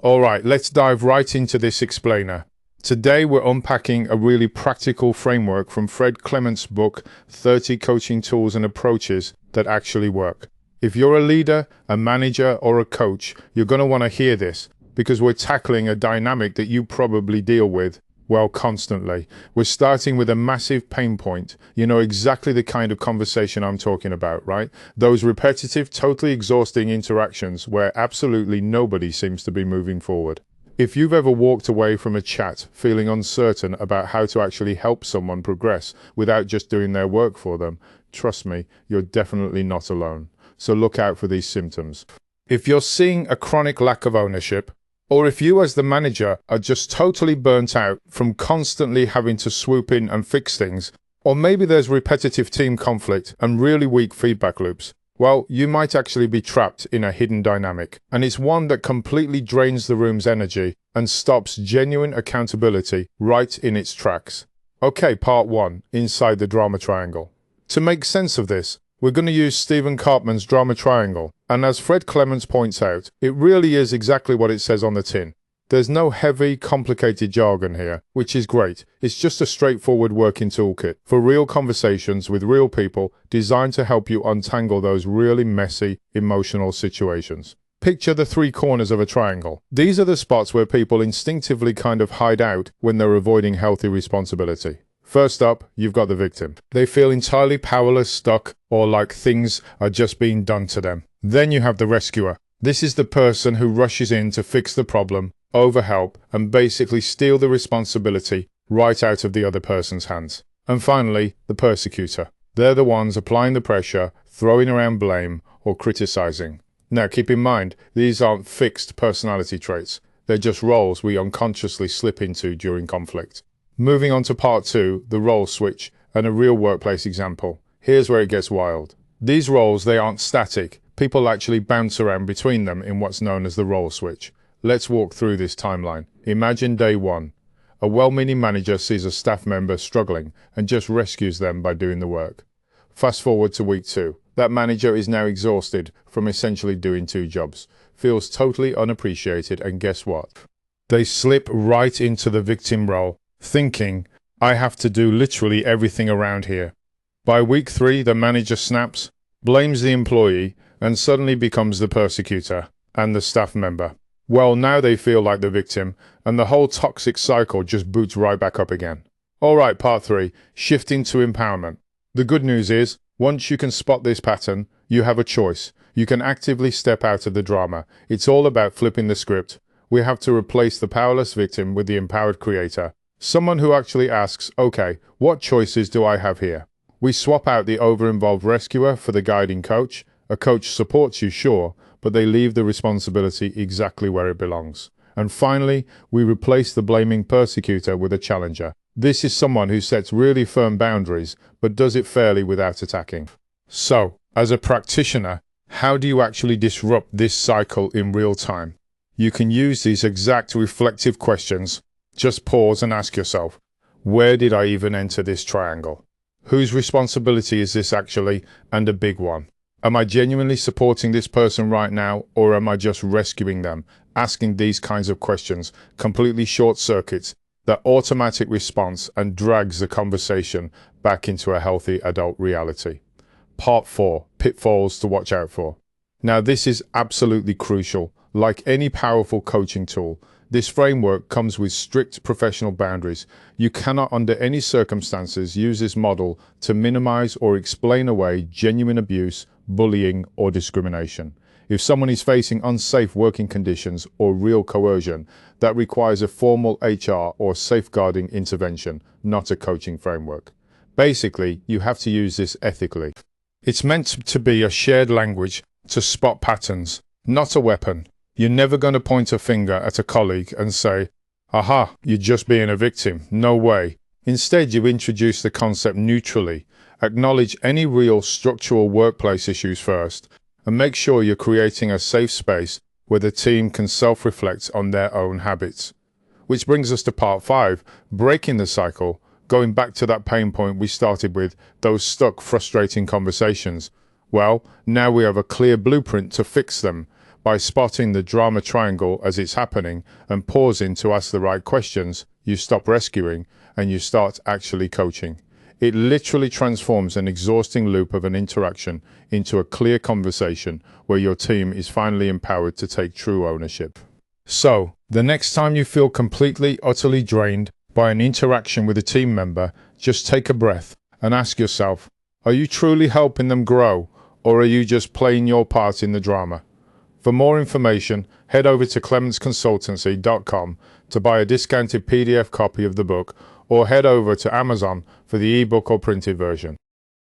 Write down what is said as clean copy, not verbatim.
Alright, let's dive right into this explainer. Today we're unpacking a really practical framework from Fred Clements' book, 30 Coaching Tools and Approaches That Actually Work. If you're a leader, a manager, or a coach, you're going to want to hear this because we're tackling a dynamic that you probably deal with, well, constantly. We're starting with a massive pain point. You know exactly the kind of conversation I'm talking about, right? Those repetitive, totally exhausting interactions where absolutely nobody seems to be moving forward. If you've ever walked away from a chat feeling uncertain about how to actually help someone progress without just doing their work for them, trust me, you're definitely not alone. So look out for these symptoms. If you're seeing a chronic lack of ownership, or if you as the manager are just totally burnt out from constantly having to swoop in and fix things, or maybe there's repetitive team conflict and really weak feedback loops, well, you might actually be trapped in a hidden dynamic, and it's one that completely drains the room's energy and stops genuine accountability right in its tracks. Okay, part 1, inside the drama triangle. To make sense of this, we're going to use Stephen Karpman's drama triangle, and as Fred Clements points out, it really is exactly what it says on the tin. There's no heavy, complicated jargon here, which is great. It's just a straightforward working toolkit for real conversations with real people designed to help you untangle those really messy, emotional situations. Picture the 3 corners of a triangle. These are the spots where people instinctively kind of hide out when they're avoiding healthy responsibility. First up, you've got the victim. They feel entirely powerless, stuck, or like things are just being done to them. Then you have the rescuer. This is the person who rushes in to fix the problem, overhelp, and basically steal the responsibility right out of the other person's hands. And finally, the persecutor. They're the ones applying the pressure, throwing around blame, or criticizing. Now keep in mind, these aren't fixed personality traits. They're just roles we unconsciously slip into during conflict. Moving on to part 2, the role switch, and a real workplace example. Here's where it gets wild. These roles, they aren't static. People actually bounce around between them in what's known as the role switch. Let's walk through this timeline. Imagine day 1. A well-meaning manager sees a staff member struggling and just rescues them by doing the work. Fast forward to week 2. That manager is now exhausted from essentially doing 2 jobs, feels totally unappreciated, and guess what? They slip right into the victim role, thinking, I have to do literally everything around here. By week 3, the manager snaps, blames the employee, and suddenly becomes the persecutor and the staff member. Well, now they feel like the victim, and the whole toxic cycle just boots right back up again. Alright, part 3, shifting to empowerment. The good news is, once you can spot this pattern, you have a choice. You can actively step out of the drama. It's all about flipping the script. We have to replace the powerless victim with the empowered creator. Someone who actually asks, okay, what choices do I have here? We swap out the over-involved rescuer for the guiding coach. A coach supports you, sure, but they leave the responsibility exactly where it belongs. And finally, we replace the blaming persecutor with a challenger. This is someone who sets really firm boundaries, but does it fairly without attacking. So, as a practitioner, how do you actually disrupt this cycle in real time? You can use these exact reflective questions. Just pause and ask yourself, where did I even enter this triangle? Whose responsibility is this actually, and a big one? Am I genuinely supporting this person right now, or am I just rescuing them? Asking these kinds of questions completely short circuits that automatic response and drags the conversation back into a healthy adult reality. Part 4, pitfalls to watch out for. Now this is absolutely crucial. Like any powerful coaching tool, this framework comes with strict professional boundaries. You cannot under any circumstances use this model to minimize or explain away genuine abuse, bullying, or discrimination. If someone is facing unsafe working conditions or real coercion, that requires a formal HR or safeguarding intervention, not a coaching framework. Basically, you have to use this ethically. It's meant to be a shared language to spot patterns, not a weapon. You're never going to point a finger at a colleague and say, aha, you're just being a victim. No way. Instead, you introduce the concept neutrally, acknowledge any real structural workplace issues first, and make sure you're creating a safe space where the team can self-reflect on their own habits. Which brings us to part 5, breaking the cycle, going back to that pain point we started with, those stuck, frustrating conversations. Well, now we have a clear blueprint to fix them. By spotting the drama triangle as it's happening and pausing to ask the right questions, you stop rescuing and you start actually coaching. It literally transforms an exhausting loop of an interaction into a clear conversation where your team is finally empowered to take true ownership. So, the next time you feel completely, utterly drained by an interaction with a team member, just take a breath and ask yourself, are you truly helping them grow, or are you just playing your part in the drama? For more information, head over to clementsconsultancy.com to buy a discounted PDF copy of the book, or head over to Amazon for the ebook or printed version.